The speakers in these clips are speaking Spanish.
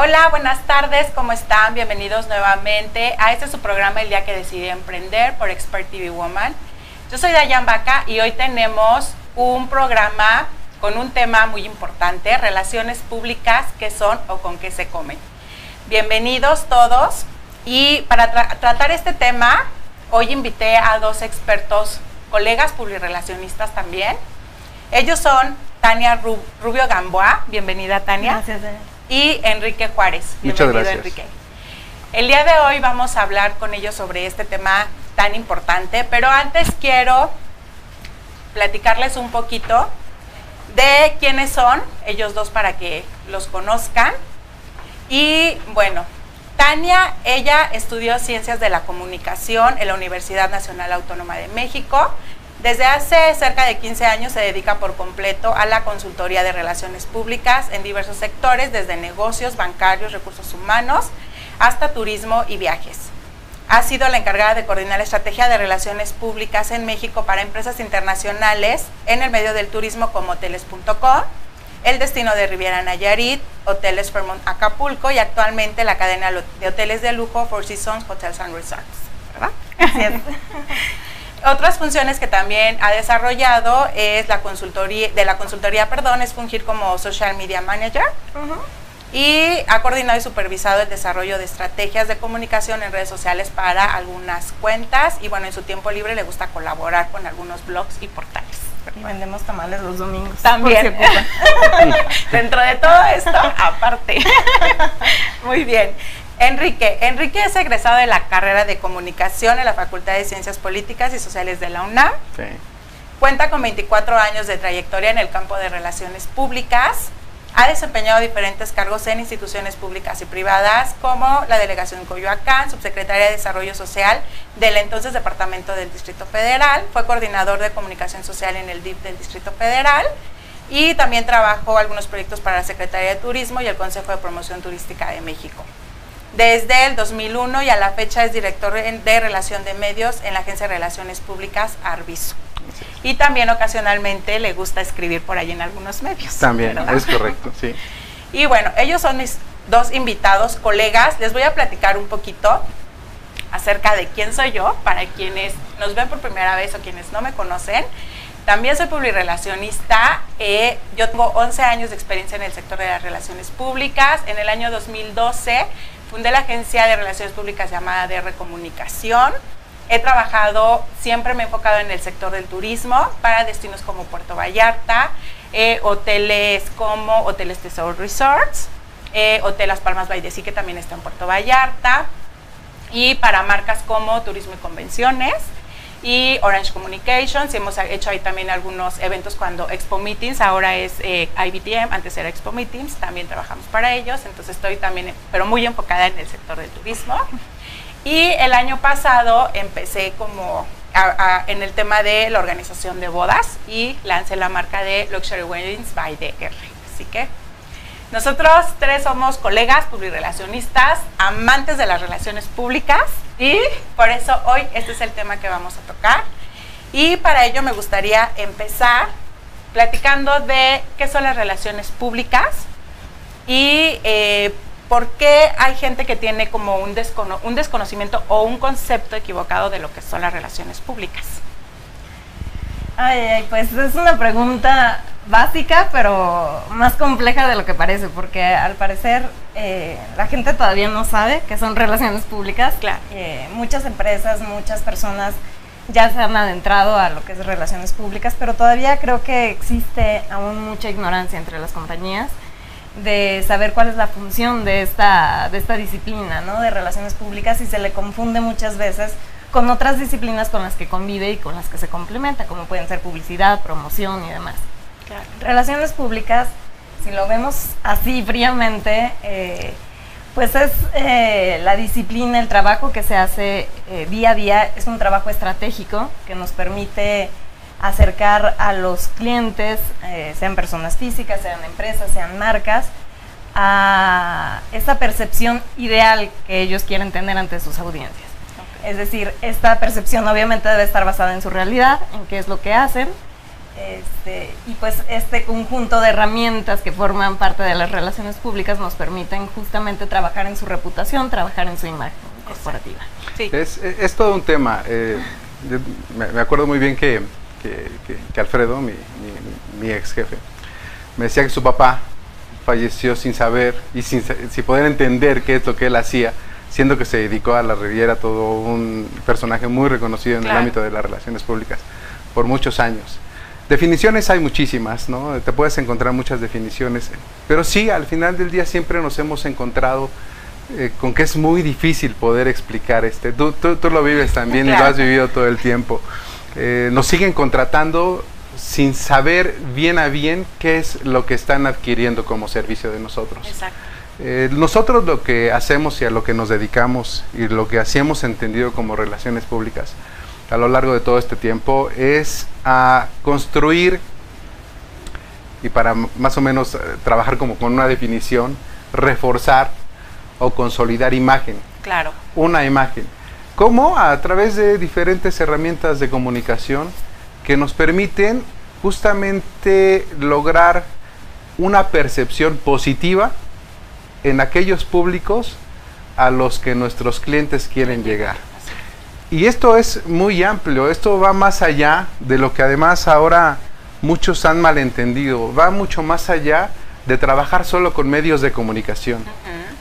Hola, buenas tardes, ¿cómo están? Bienvenidos nuevamente a este su programa El Día que Decidí Emprender por Expert TV Woman. Yo soy Dayan Baca y hoy tenemos un programa con un tema muy importante, relaciones públicas, qué son o con qué se comen. Bienvenidos todos y para tratar este tema, hoy invité a dos expertos, colegas publirelacionistas también. Ellos son Tania Rubio Gamboa, bienvenida Tania. Gracias, Y Enrique Juárez. Muchas gracias. Enrique. El día de hoy vamos a hablar con ellos sobre este tema tan importante, pero antes quiero platicarles un poquito de quiénes son ellos dos para que los conozcan. Y bueno, Tania, ella estudió Ciencias de la Comunicación en la Universidad Nacional Autónoma de México. Desde hace cerca de 15 años se dedica por completo a la consultoría de relaciones públicas en diversos sectores, desde negocios, bancarios, recursos humanos, hasta turismo y viajes. Ha sido la encargada de coordinar la estrategia de relaciones públicas en México para empresas internacionales en el medio del turismo como Hoteles.com, el destino de Riviera Nayarit, Hoteles Fairmont Acapulco y actualmente la cadena de hoteles de lujo Four Seasons Hotels and Resorts, ¿verdad? Así es. Otras funciones que también ha desarrollado es la consultoría, es fungir como Social Media Manager y ha coordinado y supervisado el desarrollo de estrategias de comunicación en redes sociales para algunas cuentas y bueno, en su tiempo libre le gusta colaborar con algunos blogs y portales. Y vendemos tamales los domingos. También. Dentro de todo esto, aparte. Muy bien. Enrique es egresado de la carrera de Comunicación en la Facultad de Ciencias Políticas y Sociales de la UNAM. Sí. Cuenta con 24 años de trayectoria en el campo de relaciones públicas. Ha desempeñado diferentes cargos en instituciones públicas y privadas, como la Delegación Coyoacán, subsecretaria de Desarrollo Social del entonces Departamento del Distrito Federal. Fue coordinador de Comunicación Social en el DIF del Distrito Federal. Y también trabajó algunos proyectos para la Secretaría de Turismo y el Consejo de Promoción Turística de México. Desde el 2001 y a la fecha es director de Relación de Medios en la Agencia de Relaciones Públicas Arviso. Y también ocasionalmente le gusta escribir por ahí en algunos medios. También, ¿verdad? es correcto, sí. Y bueno, ellos son mis dos invitados, colegas. Les voy a platicar un poquito acerca de quién soy yo, para quienes nos ven por primera vez o quienes no me conocen. También soy publirelacionista, yo tengo 11 años de experiencia en el sector de las relaciones públicas. En el año 2012 fundé la agencia de relaciones públicas llamada DR Comunicación. He trabajado, siempre me he enfocado en el sector del turismo para destinos como Puerto Vallarta, hoteles como Hoteles Tesoro Resorts, Hotel Las Palmas By the Sea, que también está en Puerto Vallarta, y para marcas como Turismo y Convenciones y Orange Communications. Hemos hecho ahí también algunos eventos cuando Expo Meetings, ahora es IBTM, antes era Expo Meetings, también trabajamos para ellos, entonces estoy también, pero muy enfocada en el sector del turismo. Y el año pasado empecé como en el tema de la organización de bodas y lancé la marca de Luxury Weddings by DR. Así que nosotros tres somos colegas, publirelacionistas, amantes de las relaciones públicas y por eso hoy este es el tema que vamos a tocar. Y para ello me gustaría empezar platicando de qué son las relaciones públicas y por qué hay gente que tiene como un desconocimiento o un concepto equivocado de lo que son las relaciones públicas. Pues es una pregunta básica, pero más compleja de lo que parece, porque al parecer la gente todavía no sabe qué son relaciones públicas. Claro. Muchas empresas, muchas personas ya se han adentrado a lo que es relaciones públicas, pero todavía creo que existe aún mucha ignorancia entre las compañías de saber cuál es la función de esta disciplina, ¿no? De relaciones públicas, y se le confunde muchas veces con otras disciplinas con las que convive y con las que se complementa, como pueden ser publicidad, promoción y demás. Claro. Relaciones públicas, si lo vemos así fríamente, pues es la disciplina, el trabajo que se hace día a día, es un trabajo estratégico que nos permite acercar a los clientes, sean personas físicas, sean empresas, sean marcas, a esa percepción ideal que ellos quieren tener ante sus audiencias. Okay. Es decir, esta percepción obviamente debe estar basada en su realidad, en qué es lo que hacen, Y pues este conjunto de herramientas que forman parte de las relaciones públicas nos permiten justamente trabajar en su reputación, trabajar en su imagen corporativa. Sí. Es todo un tema. Me acuerdo muy bien que Alfredo, mi ex jefe, me decía que su papá falleció sin saber y sin poder entender qué es lo que él hacía, siendo que se dedicó a la Riviera, todo un personaje muy reconocido en el ámbito de las relaciones públicas por muchos años. Definiciones hay muchísimas, ¿no? Te puedes encontrar muchas definiciones, pero sí, al final del día siempre nos hemos encontrado con que es muy difícil poder explicar tú lo vives también, claro, y lo has vivido todo el tiempo. Nos siguen contratando sin saber bien a bien qué es lo que están adquiriendo como servicio de nosotros. Exacto. Nosotros lo que hacemos y a lo que nos dedicamos y lo que así hemos entendido como relaciones públicas a lo largo de todo este tiempo es a construir, y para más o menos trabajar como con una definición, reforzar o consolidar imagen. Claro. Una imagen. ¿Cómo? A través de diferentes herramientas de comunicación que nos permiten justamente lograr una percepción positiva en aquellos públicos a los que nuestros clientes quieren llegar. Y esto es muy amplio, esto va más allá de lo que además ahora muchos han malentendido, va mucho más allá de trabajar solo con medios de comunicación.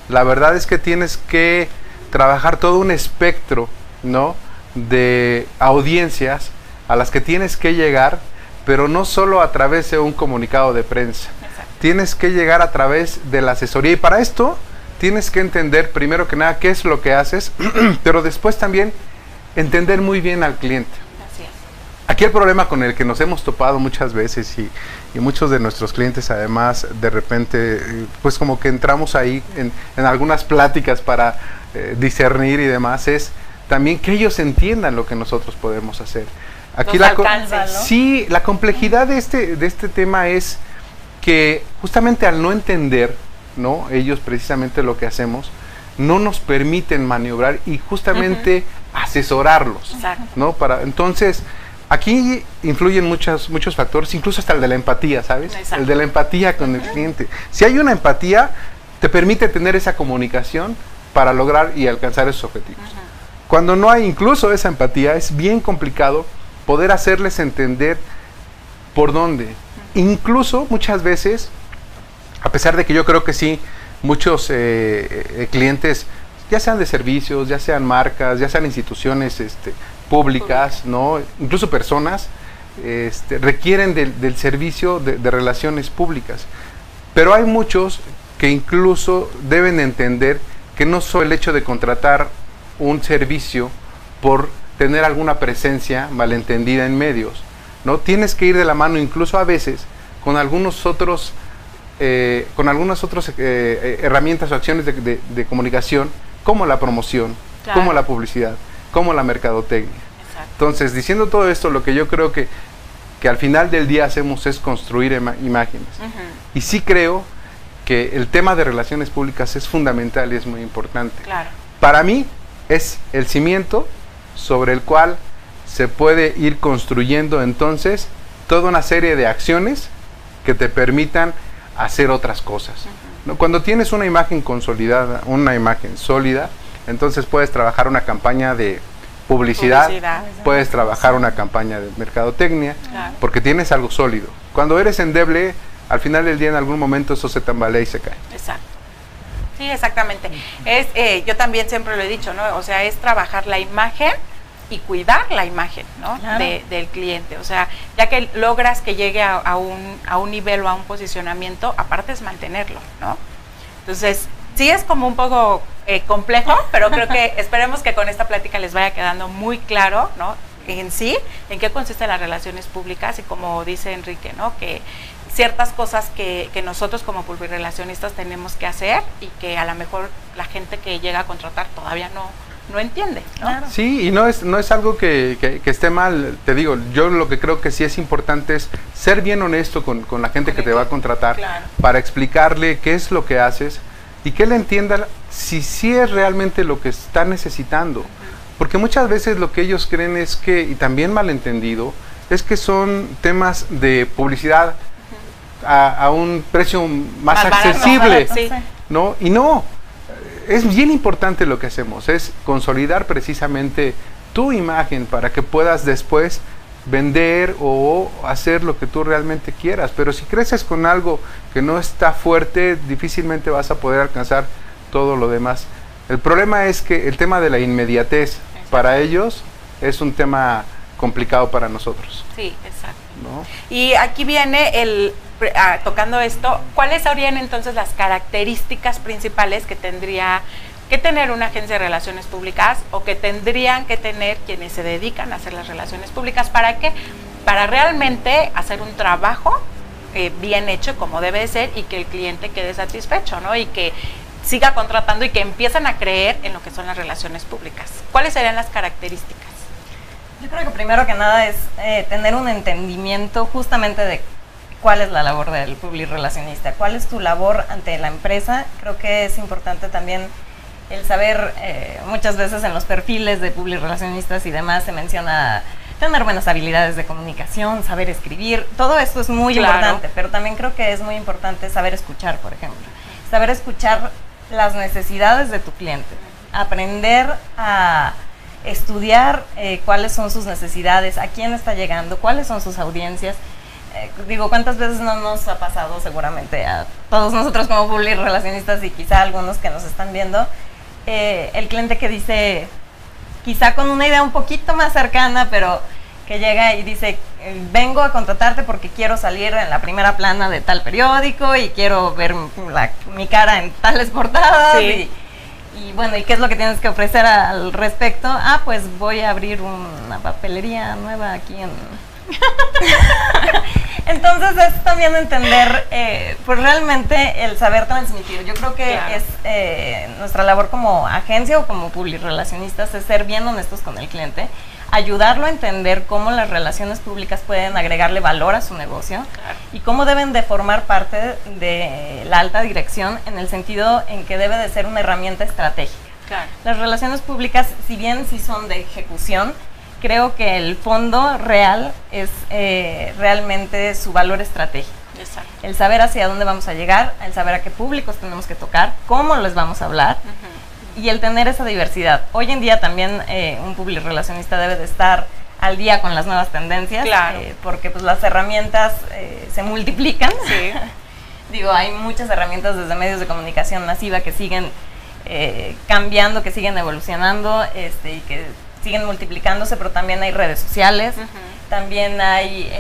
La verdad es que tienes que trabajar todo un espectro, ¿no?, de audiencias a las que tienes que llegar, pero no solo a través de un comunicado de prensa. Exacto. Tienes que llegar a través de la asesoría, y para esto tienes que entender primero que nada qué es lo que haces, pero después también entender muy bien al cliente. Así es. Aquí el problema con el que nos hemos topado muchas veces y muchos de nuestros clientes además de repente pues como que entramos ahí en algunas pláticas para discernir y demás, es también que ellos entiendan lo que nosotros podemos hacer. Aquí sí, la complejidad de este tema es que justamente al no entender, ¿no?, ellos precisamente lo que hacemos, no nos permiten maniobrar y justamente asesorarlos. Exacto. ¿No? Entonces, aquí influyen muchos factores, incluso hasta el de la empatía, ¿sabes? Exacto. El de la empatía con el cliente. Si hay una empatía, te permite tener esa comunicación para lograr y alcanzar esos objetivos. Cuando no hay incluso esa empatía, es bien complicado poder hacerles entender por dónde. Incluso muchas veces, a pesar de que yo creo que sí, muchos clientes, ya sean de servicios, ya sean marcas, ya sean instituciones públicas, ¿no?, incluso personas, requieren del servicio de relaciones públicas. Pero hay muchos que incluso deben entender que no solo el hecho de contratar un servicio por tener alguna presencia malentendida en medios, ¿no? Tienes que ir de la mano incluso a veces con algunos otros herramientas o acciones de comunicación, como la promoción, claro, como la publicidad, como la mercadotecnia. Exacto. Entonces, diciendo todo esto, lo que yo creo que al final del día hacemos es construir imágenes. Y sí creo que el tema de relaciones públicas es fundamental y es muy importante. Claro. Para mí es el cimiento sobre el cual se puede ir construyendo entonces toda una serie de acciones que te permitan hacer otras cosas. ¿No? Cuando tienes una imagen consolidada, una imagen sólida, entonces puedes trabajar una campaña de publicidad, puedes trabajar una campaña de mercadotecnia, claro, porque tienes algo sólido. Cuando eres endeble, al final del día en algún momento eso se tambalea y se cae. Exacto. Sí, exactamente. Yo también siempre lo he dicho, ¿no? O sea, es trabajar la imagen y cuidar la imagen, ¿no? Claro. Del cliente. O sea, ya que logras que llegue a un nivel o a un posicionamiento, aparte es mantenerlo, ¿no? Entonces, sí es como un poco complejo, pero creo que esperemos que con esta plática les vaya quedando muy claro, ¿no?, en sí, en qué consisten las relaciones públicas y como dice Enrique, ¿no?, que ciertas cosas que nosotros como publirelacionistas tenemos que hacer y que a lo mejor la gente que llega a contratar todavía no entiende, ¿no? Claro. Sí, y no es algo que esté mal, te digo, yo lo que creo que sí es importante es ser bien honesto con la gente que te va a contratar, claro, para explicarle qué es lo que haces y que él entienda si sí es realmente lo que está necesitando. Porque muchas veces lo que ellos creen es que, y también malentendido, es que son temas de publicidad a un precio más accesible, barato, sí. ¿no? Y no, es bien importante lo que hacemos, es consolidar precisamente tu imagen para que puedas después vender o hacer lo que tú realmente quieras. Pero si creces con algo que no está fuerte, difícilmente vas a poder alcanzar todo lo demás. El problema es que el tema de la inmediatez para ellos es un tema complicado para nosotros. Sí, exacto. ¿No? Y aquí viene tocando esto, ¿cuáles serían entonces las características principales que tendría que tener una agencia de relaciones públicas o que tendrían que tener quienes se dedican a hacer las relaciones públicas? ¿Para qué? Para realmente hacer un trabajo bien hecho como debe de ser y que el cliente quede satisfecho, ¿no? Y que siga contratando y que empiezan a creer en lo que son las relaciones públicas. ¿Cuáles serían las características? Yo creo que primero que nada es tener un entendimiento justamente de cuál es la labor del publirrelacionista, cuál es tu labor ante la empresa. Creo que es importante también el saber, muchas veces en los perfiles de publirrelacionistas y demás se menciona tener buenas habilidades de comunicación, saber escribir, todo esto es muy importante, pero también creo que es muy importante saber escuchar, por ejemplo. Saber escuchar las necesidades de tu cliente, aprender a estudiar cuáles son sus necesidades, a quién está llegando, cuáles son sus audiencias. Digo, ¿cuántas veces no nos ha pasado seguramente a todos nosotros como publirrelacionistas y quizá algunos que nos están viendo, el cliente que dice, quizá con una idea un poquito más cercana, pero que llega y dice, vengo a contratarte porque quiero salir en la primera plana de tal periódico y quiero ver mi cara en tales portadas. Sí. Y bueno, ¿y qué es lo que tienes que ofrecer al respecto? Ah, pues voy a abrir una papelería nueva aquí en... Entonces es también entender, pues realmente el saber transmitir. Yo creo que claro. es nuestra labor como agencia o como publirrelacionistas es ser bien honestos con el cliente, ayudarlo a entender cómo las relaciones públicas pueden agregarle valor a su negocio, claro, y cómo deben de formar parte de la alta dirección en el sentido en que debe de ser una herramienta estratégica. Claro. Las relaciones públicas, si bien sí son de ejecución, creo que el fondo real es realmente su valor estratégico. Exacto. El saber hacia dónde vamos a llegar, el saber a qué públicos tenemos que tocar, cómo les vamos a hablar, y el tener esa diversidad. Hoy en día también un publirrelacionista debe de estar al día con las nuevas tendencias, claro, porque pues las herramientas se multiplican. Sí. Digo, hay muchas herramientas desde medios de comunicación masiva que siguen cambiando, que siguen evolucionando, y que siguen multiplicándose, pero también hay redes sociales, también hay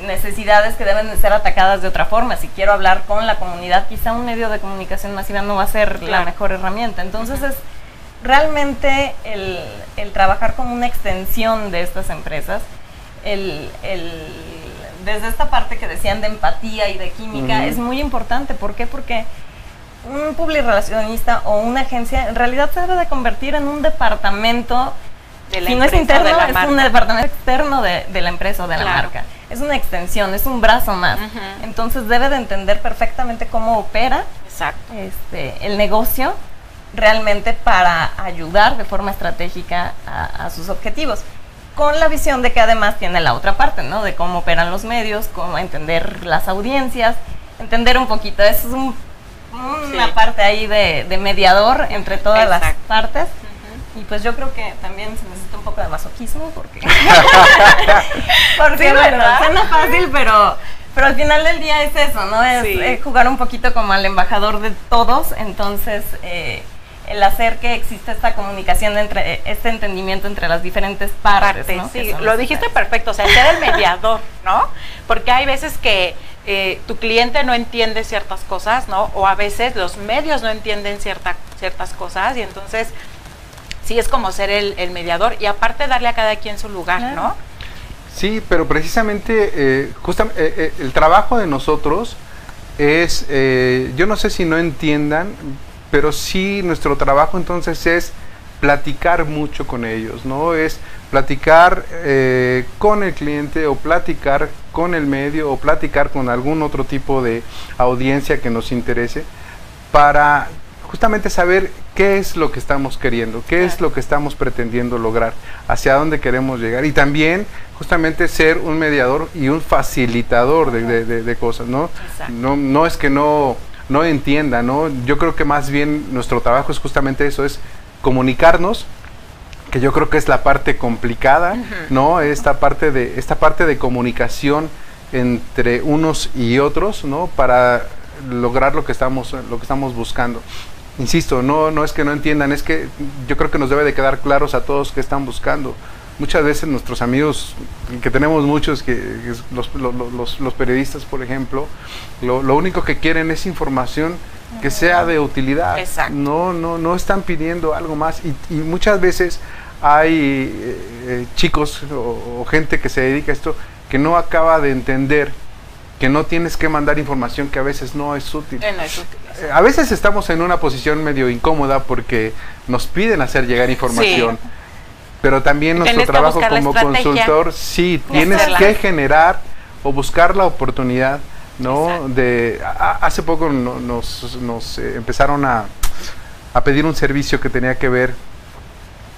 necesidades que deben de ser atacadas de otra forma. Si quiero hablar con la comunidad, quizá un medio de comunicación masiva no va a ser la mejor herramienta. Entonces es realmente el trabajar como una extensión de estas empresas, desde esta parte que decían de empatía y de química, es muy importante. ¿Por qué? Porque un publirrelacionista o una agencia en realidad se debe de convertir en un departamento, si no es interno, es un departamento externo de la empresa o de la marca. Es una extensión, es un brazo más. Entonces debe de entender perfectamente cómo opera el negocio realmente para ayudar de forma estratégica a sus objetivos. Con la visión de que además tiene la otra parte, ¿no? De cómo operan los medios, cómo entender las audiencias, entender un poquito. Eso es una parte ahí de mediador entre todas las partes. Y pues yo creo que también se necesita un poco de masoquismo porque sí, bueno, suena fácil, pero al final del día es eso, ¿no? Es jugar un poquito como al embajador de todos. Entonces el hacer que exista esta comunicación, este entendimiento entre las diferentes partes, ¿no? Sí, lo dijiste perfecto, o sea, ser el mediador, ¿no? Porque hay veces que tu cliente no entiende ciertas cosas, ¿no? O a veces los medios no entienden ciertas cosas, y entonces sí es como ser el mediador, y aparte darle a cada quien su lugar, claro, ¿no? Sí, pero precisamente el trabajo de nosotros es, yo no sé si no entiendan, pero sí nuestro trabajo entonces es platicar mucho con ellos, ¿no? Es platicar con el cliente, o platicar con el medio, o platicar con algún otro tipo de audiencia que nos interese, para justamente saber qué es lo que estamos queriendo, qué es lo que estamos pretendiendo lograr, hacia dónde queremos llegar, y también justamente ser un mediador y un facilitador de cosas, ¿no? No es que no entienda, ¿no? Yo creo que más bien nuestro trabajo es justamente eso, es comunicarnos, que yo creo que es la parte complicada, ¿no? Esta parte de comunicación entre unos y otros, ¿no? Para lograr lo que estamos buscando. Insisto, no es que no entiendan, es que yo creo que nos debe de quedar claros a todos qué están buscando. Muchas veces nuestros amigos, que tenemos muchos, los periodistas, por ejemplo, lo único que quieren es información que sea de utilidad. Exacto. No están pidiendo algo más, y muchas veces hay chicos o gente que se dedica a esto que no acaba de entender que no tienes que mandar información que a veces no es útil. No es útil. A veces estamos en una posición medio incómoda porque nos piden hacer llegar información, sí, pero también nuestro trabajo como consultor, sí, tienes que generar o buscar la oportunidad, ¿no? Hace poco nos empezaron a pedir un servicio que tenía que ver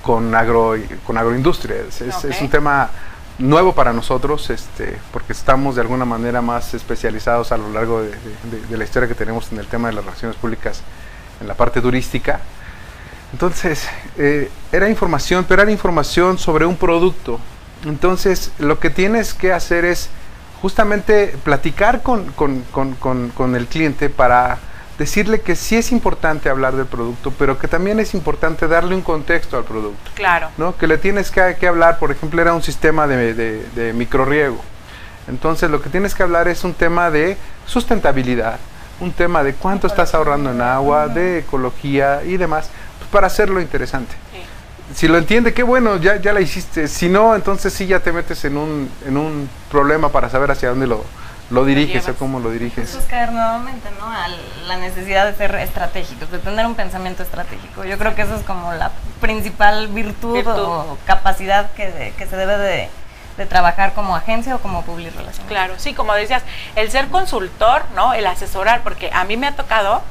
con agroindustria. Es un tema nuevo para nosotros, porque estamos de alguna manera más especializados a lo largo de la historia que tenemos en el tema de las relaciones públicas en la parte turística. Entonces, era información, pero era información sobre un producto. Entonces, lo que tienes que hacer es justamente platicar con el cliente para decirle que sí es importante hablar del producto, pero que también es importante darle un contexto al producto. Claro. ¿No? Que le tienes que hablar, por ejemplo, era un sistema de microrriego. Entonces, lo que tienes que hablar es un tema de sustentabilidad, un tema de cuánto estás ahorrando en agua, de ecología y demás, pues para hacerlo interesante. Sí. Si lo entiende, qué bueno, ya la hiciste. Si no, entonces sí ya te metes en un problema para saber hacia dónde lo diriges o cómo lo diriges. Eso es caer nuevamente, ¿no? A la necesidad de ser estratégicos, de tener un pensamiento estratégico. Yo creo que eso es como la principal virtud. O capacidad que se debe de trabajar como agencia o como public relations. Claro, sí, como decías, el ser consultor, ¿no? El asesorar, porque a mí me ha tocado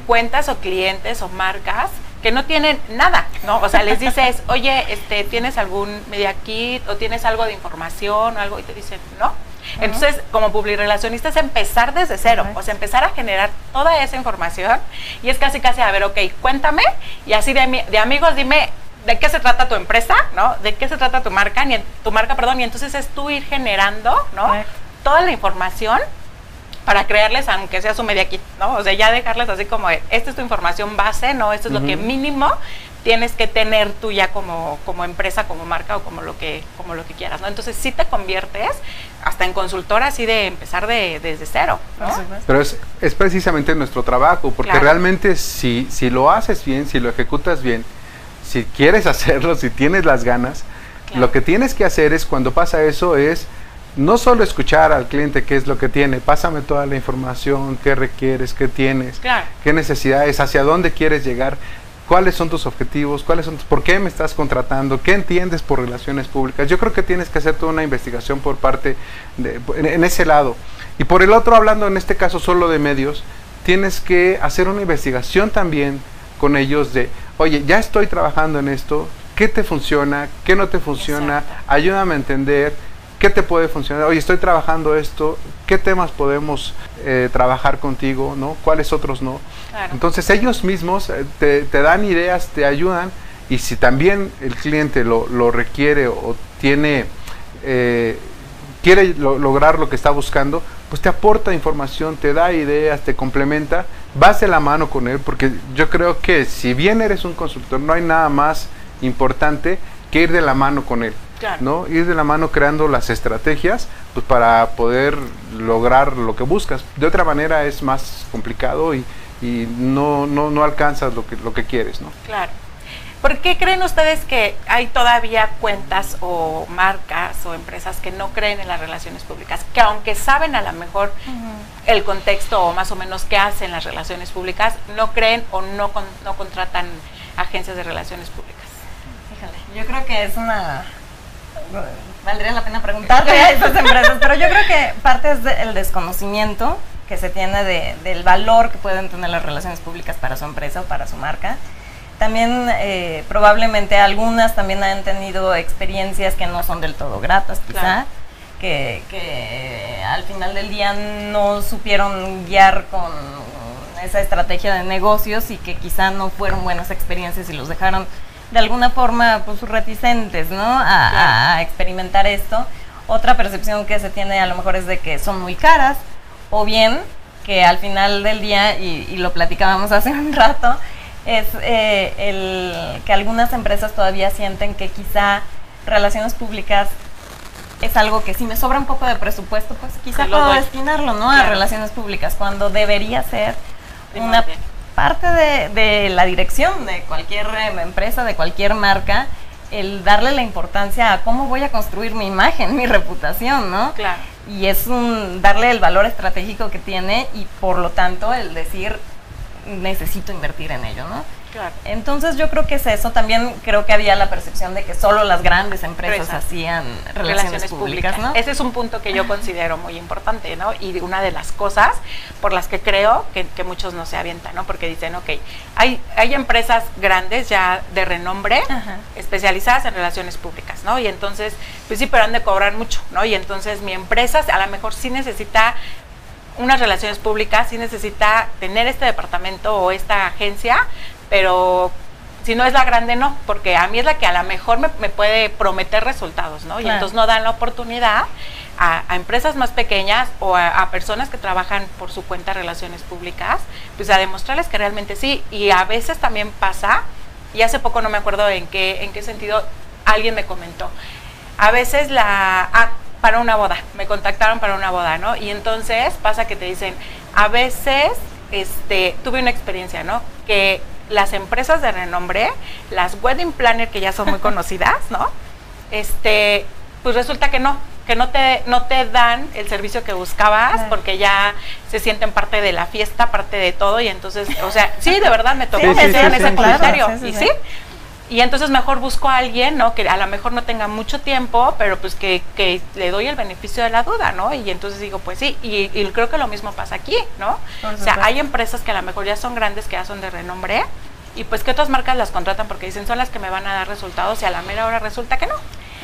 cuentas o clientes o marcas que no tienen nada, ¿no? O sea, les dices, oye, ¿tienes algún media kit o tienes algo de información o algo? Y te dicen, no. Entonces, como publirelacionista es empezar desde cero, o sea, empezar a generar toda esa información, y es casi, a ver, ok, cuéntame, y así de amigos, dime, ¿de qué se trata tu empresa, no? ¿De qué se trata tu marca, y entonces es tú ir generando, ¿no? Toda la información para crearles, aunque sea su media kit, ¿no? O sea, ya dejarles así como, esta es tu información base, ¿no? Esto es lo que mínimo tienes que tener tú ya como empresa, como marca o como lo que quieras, ¿no? Entonces sí te conviertes hasta en consultora, así de empezar desde cero, ¿no? Pero es precisamente nuestro trabajo, porque realmente si lo haces bien, si lo ejecutas bien, si quieres hacerlo, si tienes las ganas, lo que tienes que hacer es, cuando pasa eso, es no solo escuchar al cliente qué es lo que tiene, pásame toda la información, qué requieres, qué tienes, qué necesidades, hacia dónde quieres llegar, cuáles son tus objetivos, por qué me estás contratando, qué entiendes por relaciones públicas. Yo creo que tienes que hacer toda una investigación por parte en ese lado. Y por el otro, hablando en este caso solo de medios, tienes que hacer una investigación también con ellos de, oye, ya estoy trabajando en esto, ¿qué te funciona? ¿Qué no te funciona? Ayúdame a entender qué te puede funcionar. Oye, estoy trabajando esto, ¿qué temas podemos trabajar contigo, ¿no? ¿Cuáles otros no? Claro. Entonces ellos mismos te dan ideas, te ayudan, y si también el cliente lo requiere o quiere lograr lo que está buscando, pues te aporta información, te da ideas, te complementa, vas de la mano con él, porque yo creo que si bien eres un consultor, no hay nada más importante que ir de la mano con él. ¿No? Ir de la mano creando las estrategias, pues, para poder lograr lo que buscas. De otra manera es más complicado y no alcanzas lo que quieres, ¿no? Claro. ¿Por qué creen ustedes que hay todavía cuentas o marcas o empresas que no creen en las relaciones públicas? Que aunque saben a lo mejor el contexto o más o menos qué hacen las relaciones públicas, no creen o no contratan agencias de relaciones públicas. Fíjate, yo creo que es valdría la pena preguntarle a esas empresas, pero yo creo que parte es del desconocimiento que se tiene del valor que pueden tener las relaciones públicas para su empresa o para su marca. También probablemente algunas también han tenido experiencias que no son del todo gratas, quizá, claro, que al final del día no supieron guiar con esa estrategia de negocios y que quizá no fueron buenas experiencias y los dejaron de alguna forma pues reticentes, ¿no? Claro. A experimentar esto. Otra percepción que se tiene a lo mejor es de que son muy caras, o bien que al final del día, y lo platicábamos hace un rato, es que algunas empresas todavía sienten que quizá relaciones públicas es algo que si me sobra un poco de presupuesto, pues quizá puedo destinarlo, ¿no? Claro. A relaciones públicas, cuando debería ser una parte de la dirección de cualquier empresa, de cualquier marca, el darle la importancia a cómo voy a construir mi imagen, mi reputación, ¿no? Claro. Y es darle el valor estratégico que tiene y por lo tanto el decir necesito invertir en ello, ¿no? Claro. Entonces yo creo que es eso. También creo que había la percepción de que solo las grandes empresas hacían relaciones públicas, ¿no? Ese es un punto que yo considero muy importante, ¿no? Y una de las cosas por las que creo que muchos no se avientan, ¿no? Porque dicen, ok, hay empresas grandes ya de renombre, ajá, especializadas en relaciones públicas, ¿no? Y entonces, pues sí, pero han de cobrar mucho, ¿no? Y entonces mi empresa a lo mejor sí necesita unas relaciones públicas, sí necesita tener este departamento o esta agencia, pero si no es la grande, no, porque a mí es la que a lo mejor me puede prometer resultados, ¿no? Claro. Y entonces no dan la oportunidad a empresas más pequeñas o a personas que trabajan por su cuenta relaciones públicas, pues a demostrarles que realmente sí. Y a veces también pasa, y hace poco no me acuerdo en qué sentido alguien me comentó, a veces para una boda, me contactaron para una boda, ¿no? Y entonces pasa que te dicen, a veces tuve una experiencia, ¿no? Que las empresas de renombre, las wedding planner que ya son muy conocidas, ¿no? Pues resulta que no te dan el servicio que buscabas, claro, porque ya se sienten parte de la fiesta, parte de todo, y entonces, o sea, sí, de verdad me tocó que sean ese comentario, y sí. Y entonces mejor busco a alguien, ¿no? Que a lo mejor no tenga mucho tiempo, pero pues que le doy el beneficio de la duda, ¿no? Y entonces digo, pues sí, y creo que lo mismo pasa aquí, ¿no? O sea, hay empresas que a lo mejor ya son grandes, que ya son de renombre, y pues que otras marcas las contratan porque dicen, son las que me van a dar resultados, y a la mera hora resulta que no,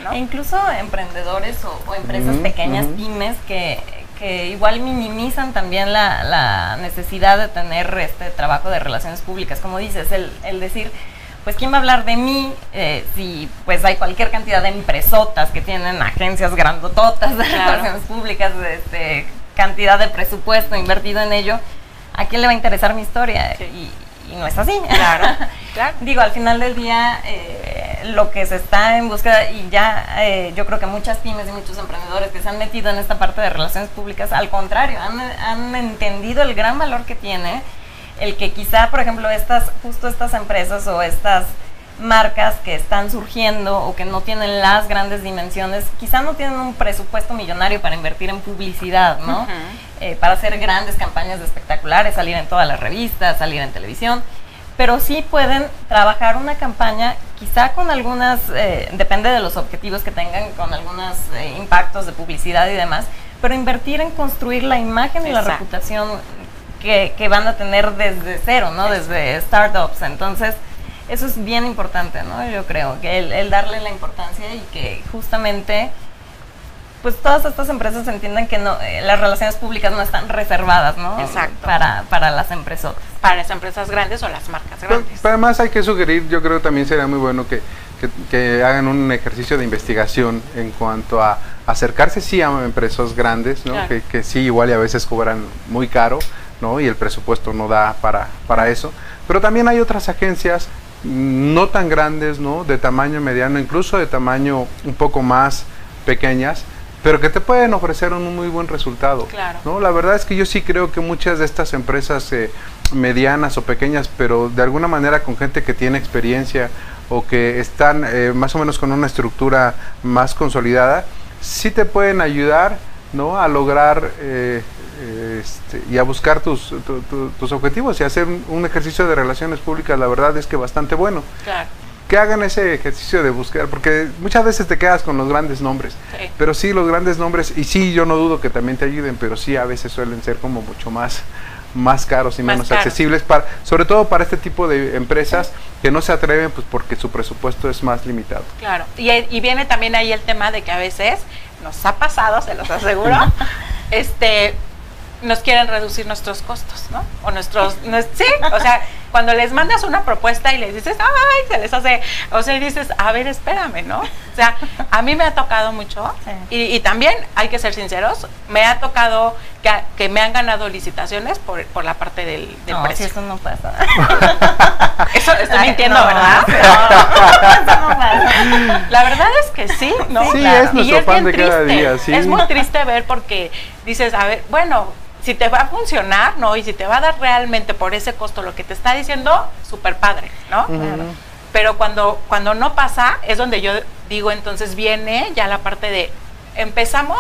¿no? E incluso emprendedores o empresas pequeñas, pymes, que igual minimizan también la necesidad de tener este trabajo de relaciones públicas. Como dices, el decir, pues ¿quién va a hablar de mí si pues hay cualquier cantidad de empresotas que tienen agencias grandototas de relaciones públicas, cantidad de presupuesto invertido en ello? ¿A quién le va a interesar mi historia? Sí. Y no es así. Claro, claro. Digo, al final del día, lo que se está en búsqueda, y ya yo creo que muchas pymes y muchos emprendedores que se han metido en esta parte de relaciones públicas, al contrario, han entendido el gran valor que tiene el que quizá, por ejemplo, justo estas empresas o estas marcas que están surgiendo o que no tienen las grandes dimensiones, quizá no tienen un presupuesto millonario para invertir en publicidad, ¿no? Uh-huh. Para hacer grandes campañas de espectaculares, salir en todas las revistas, salir en televisión, pero sí pueden trabajar una campaña, quizá con algunas, depende de los objetivos que tengan, con algunos impactos de publicidad y demás, pero invertir en construir la imagen y la reputación que van a tener desde cero, ¿no? Desde startups. Entonces, eso es bien importante, ¿no? Yo creo que el darle la importancia y que justamente pues todas estas empresas entiendan que no, las relaciones públicas no están reservadas, ¿no? Exacto. Para las empresotas. Para las empresas grandes o las marcas grandes. Pero además hay que sugerir, yo creo que también sería muy bueno que hagan un ejercicio de investigación en cuanto a acercarse sí a empresas grandes, ¿no? Claro. Que sí igual y a veces cobran muy caro, ¿no? Y el presupuesto no da para eso. Pero también hay otras agencias no tan grandes, ¿no? De tamaño mediano, incluso de tamaño un poco más pequeñas, pero que te pueden ofrecer un muy buen resultado. Claro. ¿No? La verdad es que yo sí creo que muchas de estas empresas medianas o pequeñas, pero de alguna manera con gente que tiene experiencia o que están más o menos con una estructura más consolidada, sí te pueden ayudar, ¿no? A lograr y a buscar tus objetivos y hacer un ejercicio de relaciones públicas, la verdad es que bastante bueno. Claro. que hagan ese ejercicio de buscar, porque muchas veces te quedas con los grandes nombres, Sí. pero sí, los grandes nombres, y sí, yo no dudo que también te ayuden, pero sí, a veces suelen ser como mucho más caros y Más menos caros. accesibles, sobre todo para este tipo de empresas que no se atreven, pues porque su presupuesto es más limitado. Claro, y viene también ahí el tema de que a veces nos ha pasado, se los aseguro, nos quieren reducir nuestros costos, ¿no? O sí, o sea, cuando les mandas una propuesta y les dices, ay, se les hace, o sea, y dices, a ver, espérame, ¿no? O sea, a mí me ha tocado mucho, Sí. y también, hay que ser sinceros, me ha tocado que me han ganado licitaciones por la parte del No, precio. si eso no pasa. Eso estoy Ay, mintiendo, no, ¿verdad? no, eso no pasa. La verdad es que sí, ¿no? Sí, claro. es nuestro pan de bien cada triste, día, sí. es muy triste ver porque dices, a ver, bueno, si te va a funcionar, ¿no? Y si te va a dar realmente por ese costo lo que te está diciendo, súper padre, ¿no? Ujú. Pero cuando no pasa, es donde yo digo, entonces viene ya la parte de, empezamos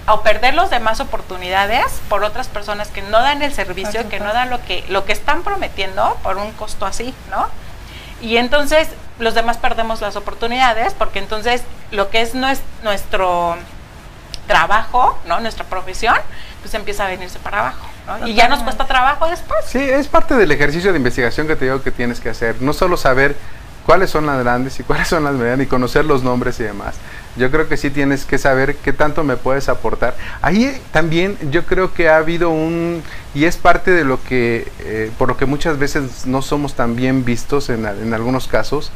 a perder las demás oportunidades por otras personas que no dan el servicio, que no dan lo que están prometiendo por un costo así, ¿no? Y entonces los demás perdemos las oportunidades porque entonces lo que es nuestro trabajo, ¿no? Nuestra profesión, pues empieza a venirse para abajo, ¿no? Y ya nos cuesta trabajo después. Sí, es parte del ejercicio de investigación que te digo que tienes que hacer. No solo saber cuáles son las grandes y cuáles son las medianas y conocer los nombres y demás. Yo creo que sí tienes que saber qué tanto me puedes aportar. Ahí también yo creo que ha habido y es parte de lo que, por lo que muchas veces no somos tan bien vistos en algunos casos,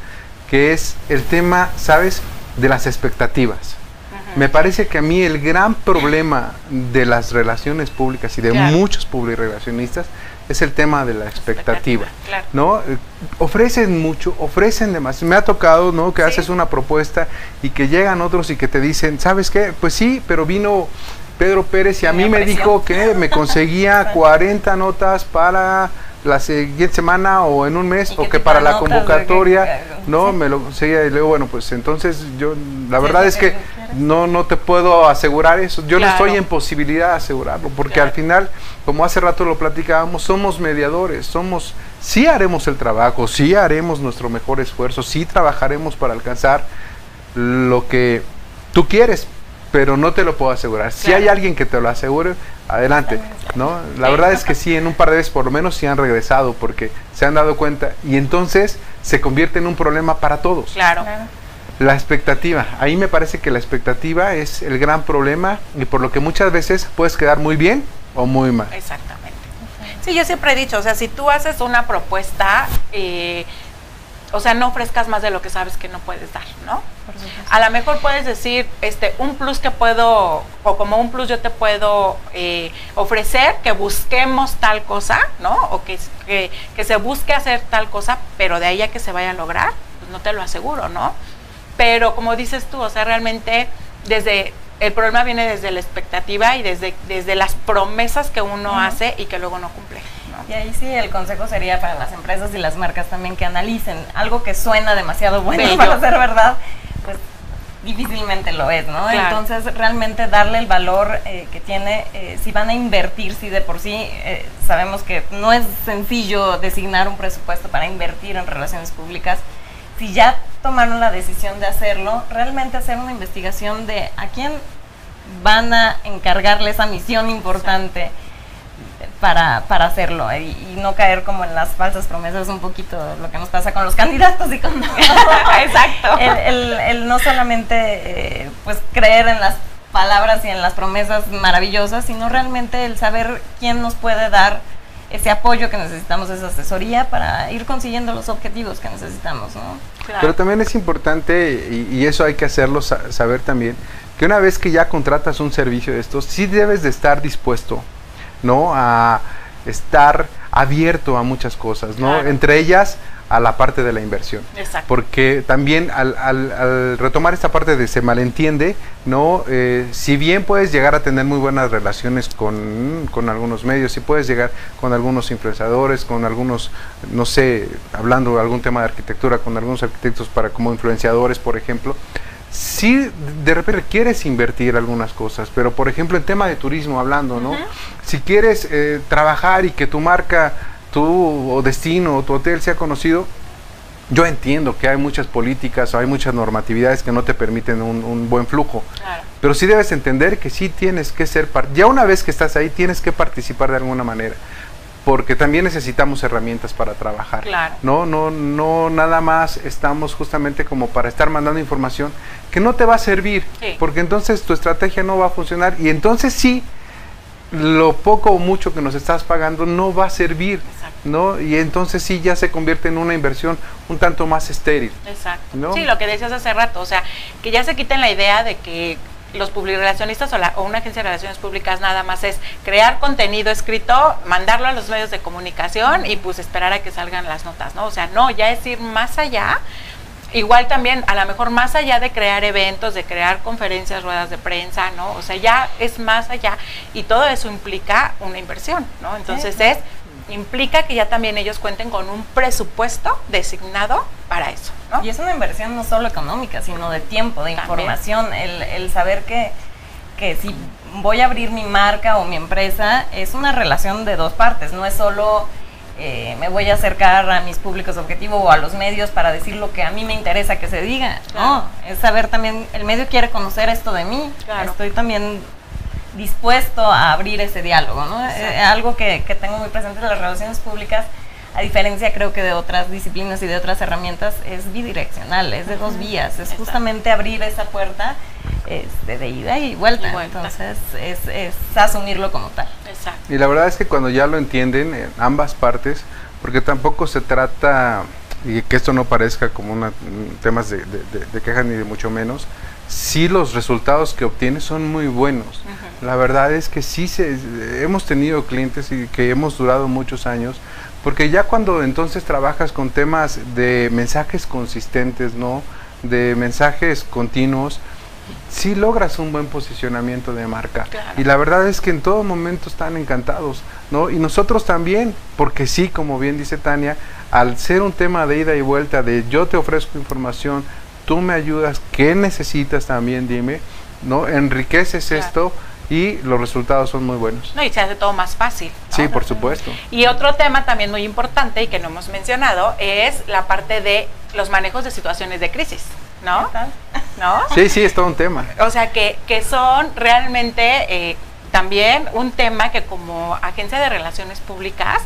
que es el tema, ¿sabes?, de las expectativas. Me parece que a mí el gran problema de las relaciones públicas y de Claro. muchos publirelacionistas es el tema de la expectativa, Claro. ¿no? Ofrecen mucho, ofrecen demasiado. Me ha tocado, ¿no?, que Sí. haces una propuesta y que llegan otros y que te dicen, ¿sabes qué? Pues sí, pero vino Pedro Pérez y a mí me ofreció. dijo que me conseguía 40 notas para la siguiente semana o en un mes, Y o que que te para la anotas de convocatoria, que- no, sí. me lo seguía y luego, bueno, pues entonces yo, la Sí, verdad lo es que que tú quieres. no te puedo asegurar eso. Yo no Claro. estoy en posibilidad de asegurarlo, porque Claro. al final, como hace rato lo platicábamos, somos mediadores, sí haremos el trabajo, sí haremos nuestro mejor esfuerzo, sí trabajaremos para alcanzar lo que tú quieres, pero no te lo puedo asegurar. Si Claro. hay alguien que te lo asegure, adelante, ¿no? La verdad es que sí, en un par de veces por lo menos sí han regresado, porque se han dado cuenta, y entonces se convierte en un problema para todos. Claro. Claro. La expectativa, ahí me parece que la expectativa es el gran problema y por lo que muchas veces puedes quedar muy bien o muy mal. Exactamente. Sí, yo siempre he dicho, o sea, si tú haces una propuesta, o sea, no ofrezcas más de lo que sabes que no puedes dar, ¿no? Por supuesto. A lo mejor puedes decir, un plus que puedo, o como un plus yo te puedo ofrecer, que busquemos tal cosa, ¿no? O que se busque hacer tal cosa, pero de ahí a que se vaya a lograr, pues no te lo aseguro, ¿no? Pero como dices tú, o sea, realmente el problema viene desde la expectativa y desde las promesas que uno hace y que luego no cumple, ¿no? Y ahí sí el consejo sería para las empresas y las marcas también que analicen algo que suena demasiado bueno Bello. para ser verdad, pues difícilmente lo es, ¿no? Claro. Entonces realmente darle el valor que tiene, si van a invertir, si de por sí sabemos que no es sencillo designar un presupuesto para invertir en relaciones públicas, si ya tomaron la decisión de hacerlo, realmente hacer una investigación de a quién van a encargarle esa misión importante para hacerlo y no caer como en las falsas promesas, un poquito lo que nos pasa con los candidatos y con Exacto. el no solamente pues creer en las palabras y en las promesas maravillosas, sino realmente el saber quién nos puede dar ese apoyo que necesitamos, esa asesoría para ir consiguiendo los objetivos que necesitamos, ¿no? Claro. Pero también es importante, y eso hay que hacerlo saber también, que una vez que ya contratas un servicio de estos, sí debes de estar dispuesto, ¿no?, a estar abierto a muchas cosas, ¿no? Claro. Entre ellas a la parte de la inversión. Exacto. Porque también al retomar esta parte de se malentiende, ¿no? Si bien puedes llegar a tener muy buenas relaciones con algunos medios, si puedes llegar con algunos influenciadores, con algunos, no sé, hablando de algún tema de arquitectura, con algunos arquitectos como influenciadores, por ejemplo, sí, de repente quieres invertir algunas cosas, pero por ejemplo en tema de turismo hablando, ¿no? Si quieres trabajar y que tu marca, tu destino o tu hotel sea conocido, Yo entiendo que hay muchas políticas o hay muchas normatividades que no te permiten un buen flujo, Claro. pero sí debes entender que sí tienes que ser ya una vez que estás ahí tienes que participar de alguna manera, porque también necesitamos herramientas para trabajar. Claro. No nada más estamos justamente como para estar mandando información que no te va a servir, Sí. porque entonces tu estrategia no va a funcionar y entonces sí, lo poco o mucho que nos estás pagando no va a servir, Exacto. ¿no? Y entonces sí ya se convierte en una inversión un tanto más estéril. Exacto. ¿No? Sí, lo que decías hace rato, o sea, que ya se quiten la idea de que los publirelacionistas o una agencia de relaciones públicas nada más es crear contenido escrito, mandarlo a los medios de comunicación y pues esperar a que salgan las notas, ¿no? O sea, no, ya es ir más allá. Igual también, a lo mejor más allá de crear eventos, de crear conferencias, ruedas de prensa, ¿no? O sea, ya es más allá y todo eso implica una inversión, ¿no? Entonces implica que ya también ellos cuenten con un presupuesto designado para eso, ¿no? Y es una inversión no solo económica, sino de tiempo, de También. información, el saber que si voy a abrir mi marca o mi empresa, es una relación de dos partes, no es solo me voy a acercar a mis públicos objetivos o a los medios para decir lo que a mí me interesa que se diga, Claro. no, es saber también, el medio quiere conocer esto de mí, Claro. estoy también dispuesto a abrir ese diálogo, ¿no? Algo que tengo muy presente en las relaciones públicas, a diferencia creo que de otras disciplinas y de otras herramientas, es bidireccional, es de dos vías, es Exacto. justamente abrir esa puerta de ida y vuelta, entonces es asumirlo como tal. Exacto. Y la verdad es que cuando ya lo entienden en ambas partes, porque tampoco se trata, y que esto no parezca como temas de queja ni de mucho menos, sí los resultados que obtienes son muy buenos. La verdad es que sí hemos tenido clientes y que hemos durado muchos años, porque ya cuando entonces trabajas con temas de mensajes consistentes, ¿no? De mensajes continuos, sí logras un buen posicionamiento de marca. Claro. Y la verdad es que en todo momento están encantados, ¿no? Y nosotros también, porque sí, como bien dice Tania, al ser un tema de ida y vuelta, de yo te ofrezco información, tú me ayudas, ¿qué necesitas también? Dime, ¿no? Enriqueces Claro. esto y los resultados son muy buenos. No, y se hace todo más fácil, ¿no? Sí, por supuesto. Y otro tema también muy importante y que no hemos mencionado es la parte de los manejos de situaciones de crisis, ¿no? ¿Qué tal? ¿No? Sí, es todo un tema. O sea, que son realmente también un tema que como agencia de relaciones públicas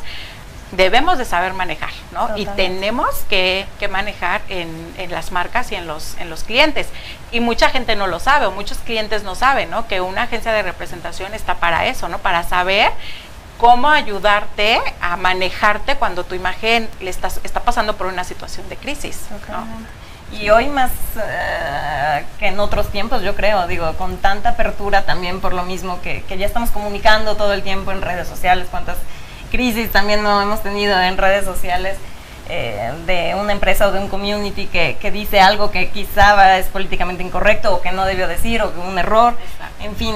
debemos de saber manejar, ¿no? Totalmente. Y tenemos que manejar en las marcas y en los clientes. Y mucha gente no lo sabe, o muchos clientes no saben, ¿no? Que una agencia de representación está para eso, ¿no? Para saber cómo ayudarte a manejarte cuando tu imagen está pasando por una situación de crisis, ¿no? Y hoy más que en otros tiempos, yo creo, digo, con tanta apertura también por lo mismo que ya estamos comunicando todo el tiempo en redes sociales, cuántas crisis también no hemos tenido en redes sociales de una empresa o de un community que dice algo que quizá es políticamente incorrecto o que no debió decir o que un error. Exacto. En fin,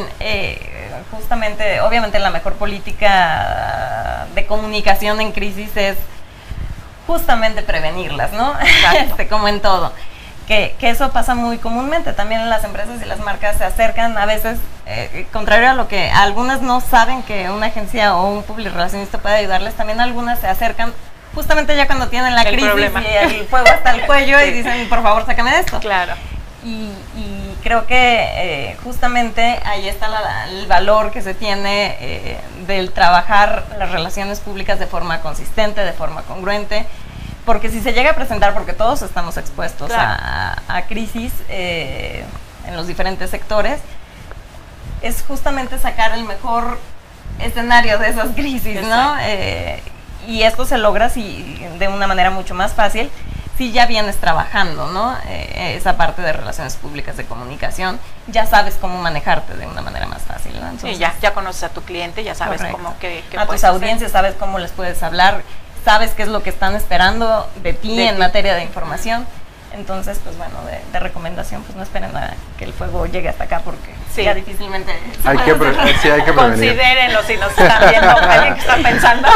justamente, obviamente la mejor política de comunicación en crisis es justamente prevenirlas, ¿no? Como en todo. Que eso pasa muy comúnmente. También las empresas y las marcas se acercan a veces, contrario a lo que algunas no saben que una agencia o un publirelacionista puede ayudarles, también algunas se acercan justamente ya cuando tienen la crisis problema. y el fuego hasta el cuello Sí. y dicen, por favor, sácame de esto. Claro. Y creo que justamente ahí está el valor que se tiene del trabajar las relaciones públicas de forma consistente, de forma congruente, porque si se llega a presentar, porque todos estamos expuestos Claro. a crisis en los diferentes sectores, es justamente sacar el mejor escenario de esas crisis, ¿no? Y esto se logra de una manera mucho más fácil si ya vienes trabajando, ¿no? Esa parte de relaciones públicas, de comunicación, ya sabes cómo manejarte de una manera más fácil, ¿no? Entonces, Sí, ya conoces a tu cliente, ya sabes correcto. cómo que a tus audiencias, sabes cómo les puedes hablar, sabes qué es lo que están esperando de ti en materia de información. Entonces, pues bueno, de recomendación, pues no esperen a que el fuego llegue hasta acá porque Sí. ya difícilmente se Hay puede que hacer. sí, hay que prevenir. Considérenlo si nos están viendo, alguien que está pensando,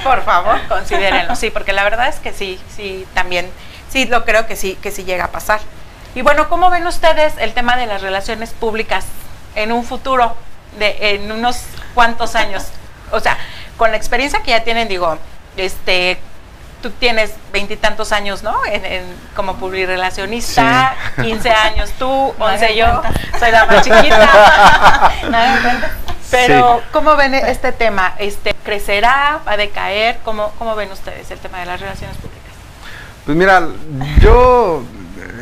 por favor, considérenlo, sí, porque la verdad es que sí, también, sí lo creo que sí llega a pasar. Y bueno, ¿cómo ven ustedes el tema de las relaciones públicas en un futuro, en unos cuantos años? O sea, con la experiencia que ya tienen, digo, tú tienes 20 y tantos años, ¿no? Como publirelacionista, sí. 15 años tú, 11 yo, soy la más chiquita. Pero, sí. ¿Cómo ven este tema? ¿Crecerá? ¿Va a decaer? ¿Cómo ven ustedes el tema de las relaciones públicas? Pues mira, yo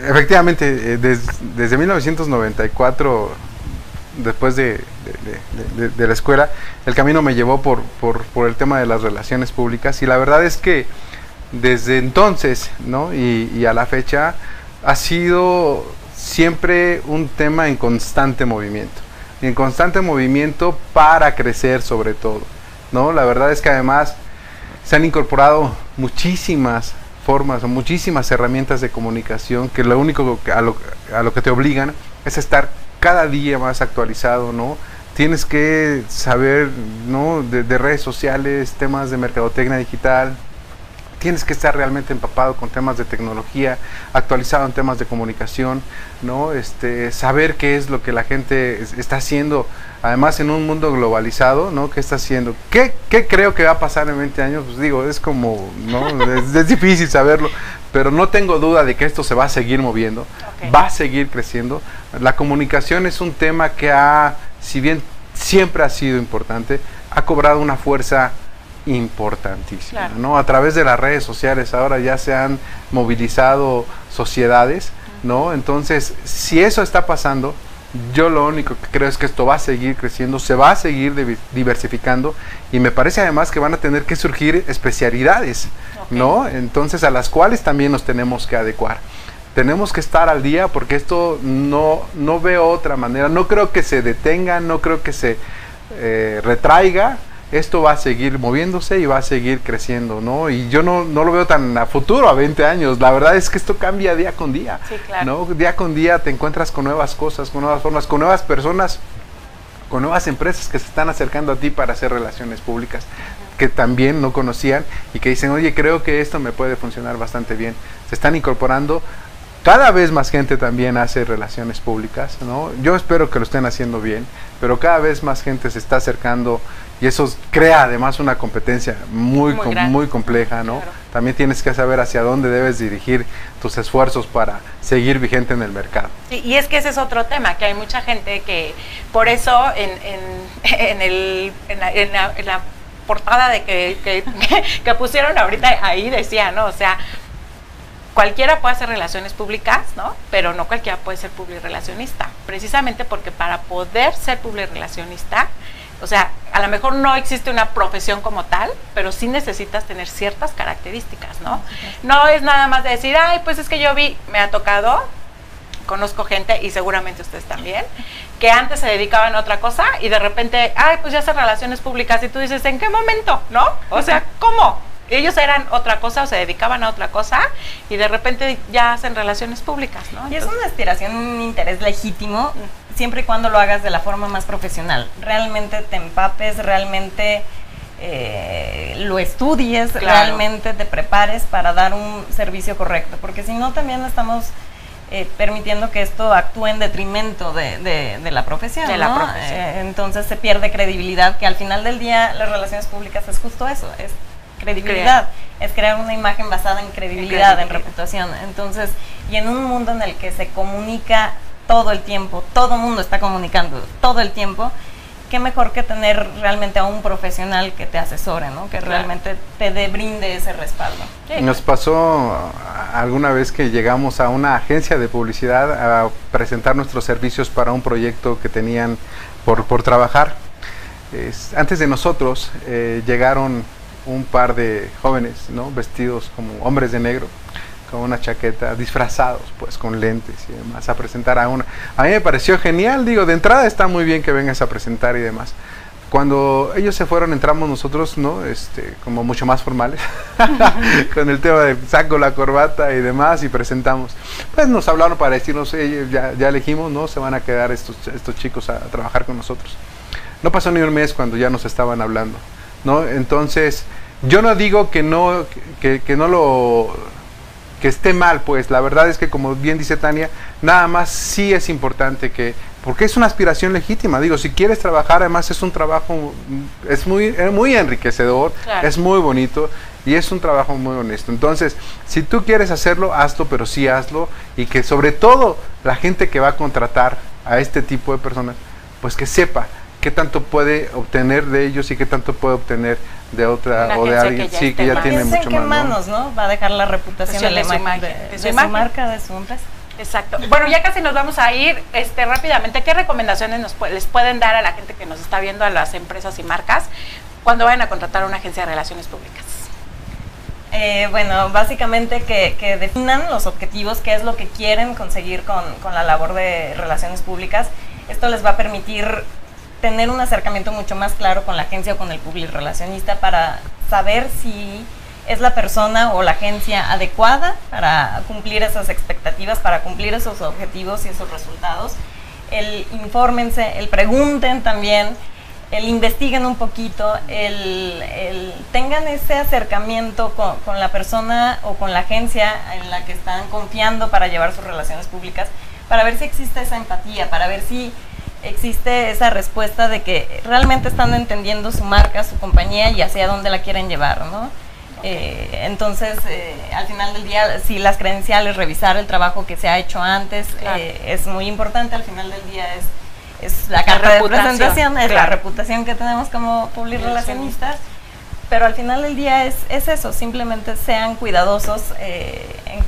efectivamente desde 1994, después de la escuela, el camino me llevó por el tema de las relaciones públicas, y la verdad es que desde entonces, ¿no? y a la fecha ha sido siempre un tema en constante movimiento para crecer sobre todo, ¿no? La verdad es que además se han incorporado muchísimas formas o muchísimas herramientas de comunicación que lo único a lo que te obligan es estar cada día más actualizado, ¿no? Tienes que saber, ¿no? de redes sociales, temas de mercadotecnia digital, tienes que estar realmente empapado con temas de tecnología, actualizado en temas de comunicación, ¿no? Saber qué es lo que la gente está haciendo, además en un mundo globalizado, ¿no? ¿Qué está haciendo? ¿Qué creo que va a pasar en 20 años? Pues digo, es como, ¿no? es difícil saberlo, pero no tengo duda de que esto se va a seguir moviendo, okay. Va a seguir creciendo. La comunicación es un tema que si bien siempre ha sido importante, ha cobrado una fuerza importantísima, claro. ¿no? A través de las redes sociales ahora ya se han movilizado sociedades, ¿no? Entonces, si eso está pasando, yo lo único que creo es que esto va a seguir creciendo, se va a seguir diversificando, y me parece además que van a tener que surgir especialidades, okay. ¿no? Entonces, a las cuales también nos tenemos que adecuar. Tenemos que estar al día, porque esto no veo otra manera, no creo que se detenga, no creo que se retraiga. Esto va a seguir moviéndose y va a seguir creciendo, ¿no? Y yo no lo veo tan a futuro, a 20 años. La verdad es que esto cambia día con día, sí, claro. ¿no? Día con día te encuentras con nuevas cosas, con nuevas formas, con nuevas personas, con nuevas empresas que se están acercando a ti para hacer relaciones públicas, que también no conocían y que dicen, oye, creo que esto me puede funcionar bastante bien. Se están incorporando. Cada vez más gente también hace relaciones públicas, ¿no? Yo espero que lo estén haciendo bien, pero cada vez más gente se está acercando, y eso crea además una competencia muy compleja, ¿no? Claro. También tienes que saber hacia dónde debes dirigir tus esfuerzos para seguir vigente en el mercado. Sí, y es que ese es otro tema, que hay mucha gente que por eso en la portada de que pusieron ahorita ahí decía, ¿no? O sea, cualquiera puede hacer relaciones públicas, ¿no? Pero no cualquiera puede ser publirelacionista, precisamente porque para poder ser publirelacionista, o sea, a lo mejor no existe una profesión como tal, pero sí necesitas tener ciertas características, ¿no? No es nada más de decir, ay, pues es que yo me ha tocado, conozco gente, y seguramente ustedes también, que antes se dedicaban a otra cosa y de repente, ay, pues ya hacen relaciones públicas, y tú dices, ¿en qué momento? ¿No? O sea, ¿cómo? Ellos eran otra cosa o se dedicaban a otra cosa y de repente ya hacen relaciones públicas, ¿no? Entonces, y es una aspiración, un interés legítimo, siempre y cuando lo hagas de la forma más profesional. Realmente te empapes, realmente lo estudies, claro. Realmente te prepares para dar un servicio correcto, porque si no también estamos permitiendo que esto actúe en detrimento de la profesión, de ¿no? la profesión. Entonces se pierde credibilidad, que al final del día las relaciones públicas es justo eso, es credibilidad, es crear una imagen basada en credibilidad, en reputación. Entonces, y en un mundo en el que se comunica todo el tiempo, todo el mundo está comunicando todo el tiempo, qué mejor que tener realmente a un profesional que te asesore, ¿no? Que realmente te brinde ese respaldo. Nos pasó alguna vez que llegamos a una agencia de publicidad a presentar nuestros servicios para un proyecto que tenían por trabajar. Antes de nosotros llegaron un par de jóvenes, ¿no? Vestidos como hombres de negro, con una chaqueta, disfrazados, pues, con lentes y demás, a presentar a una. A mí me pareció genial, digo, de entrada está muy bien que vengas a presentar y demás. Cuando ellos se fueron, entramos nosotros, ¿no? Como mucho más formales, con el tema de saco, la corbata y demás, y presentamos. Pues nos hablaron para decirnos, ya elegimos, ¿no? Se van a quedar estos chicos a trabajar con nosotros. No pasó ni un mes cuando ya nos estaban hablando, ¿no? Entonces, yo no digo que esté mal, pues la verdad es que, como bien dice Tania, nada más sí es importante porque es una aspiración legítima. Digo, si quieres trabajar, además es un trabajo, es muy enriquecedor, claro. Es muy bonito, y es un trabajo muy honesto. Entonces, si tú quieres hacerlo, hazlo, pero sí hazlo, y que sobre todo la gente que va a contratar a este tipo de personas, pues que sepa qué tanto puede obtener de ellos y qué tanto puede obtener de otra Una o de agencia alguien que ya sí, que esté ya tiene Piensen mucho qué más, ¿no? manos, ¿no? Va a dejar la reputación De la su imagen, de su su imagen. marca, de su empresa. Exacto. Bueno, ya casi nos vamos a ir rápidamente. ¿Qué recomendaciones les pueden dar a la gente que nos está viendo, a las empresas y marcas, cuando vayan a contratar una agencia de relaciones públicas? Bueno, básicamente que definan los objetivos, qué es lo que quieren conseguir con la labor de relaciones públicas. Esto les va a permitir tener un acercamiento mucho más claro con la agencia o con el publirelacionista para saber si es la persona o la agencia adecuada para cumplir esas expectativas, para cumplir esos objetivos y esos resultados. El infórmense, el pregunten también, el investiguen un poquito, el tengan ese acercamiento con la persona o con la agencia en la que están confiando para llevar sus relaciones públicas, para ver si existe esa empatía, para ver si existe esa respuesta de que realmente están entendiendo su marca, su compañía y hacia dónde la quieren llevar, ¿no? Entonces, al final del día, si las credenciales, revisar el trabajo que se ha hecho antes, claro, es muy importante. Al final del día es la carta de presentación, es la reputación que tenemos como publirelacionistas, pero al final del día es eso, simplemente sean cuidadosos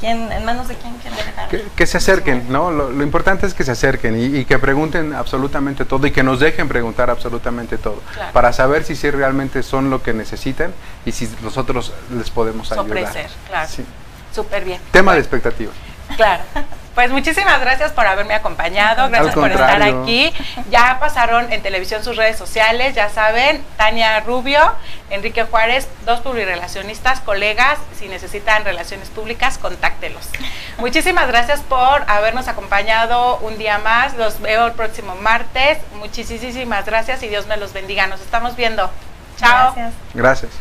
en manos de quién quieren dejar. Que se acerquen, ¿no? Lo importante es que se acerquen y que pregunten absolutamente todo y que nos dejen preguntar absolutamente todo, claro, para saber si realmente son lo que necesitan y si nosotros les podemos ayudar. Ofrecer, claro. Sí. Súper bien. Tema de expectativa. Claro. Pues muchísimas gracias por haberme acompañado, gracias por estar contrario. aquí. Ya pasaron en televisión sus redes sociales, ya saben, Tania Rubio, Enrique Juárez, dos publirelacionistas, colegas. Si necesitan relaciones públicas, contáctelos. Muchísimas gracias por habernos acompañado un día más. Los veo el próximo martes. Muchísimas gracias y Dios me los bendiga. Nos estamos viendo. Chao. Gracias. Gracias.